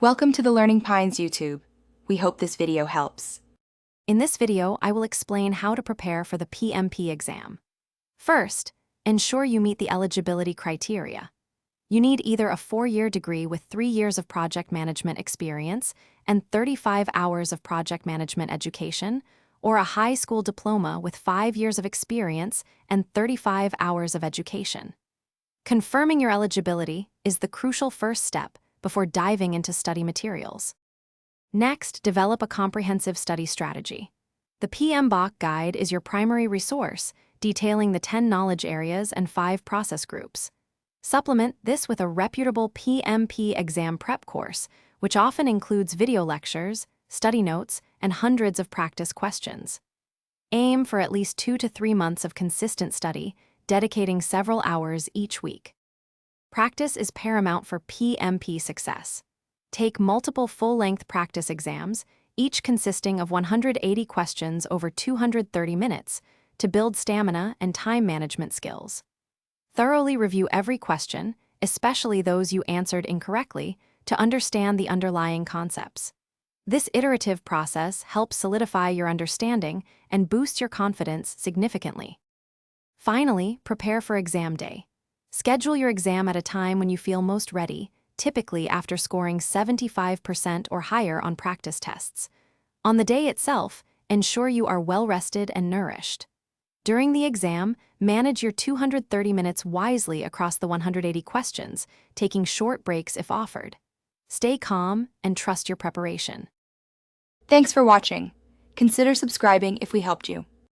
Welcome to the Learning Pines YouTube. We hope this video helps. In this video, I will explain how to prepare for the PMP exam. First, ensure you meet the eligibility criteria. You need either a 4-year degree with 3 years of project management experience and 35 hours of project management education, or a high school diploma with 5 years of experience and 35 hours of education. Confirming your eligibility is the crucial first step before diving into study materials. Next, develop a comprehensive study strategy. The PMBOK guide is your primary resource, detailing the 10 knowledge areas and 5 process groups. Supplement this with a reputable PMP exam prep course, which often includes video lectures, study notes, and hundreds of practice questions. Aim for at least 2 to 3 months of consistent study, dedicating several hours each week. Practice is paramount for PMP success. Take multiple full-length practice exams, each consisting of 180 questions over 230 minutes, to build stamina and time management skills. Thoroughly review every question, especially those you answered incorrectly, to understand the underlying concepts. This iterative process helps solidify your understanding and boost your confidence significantly. Finally, prepare for exam day. Schedule your exam at a time when you feel most ready, typically after scoring 75% or higher on practice tests. On the day itself, ensure you are well-rested and nourished. During the exam, manage your 230 minutes wisely across the 180 questions, taking short breaks if offered. Stay calm and trust your preparation. Thanks for watching. Consider subscribing if we helped you.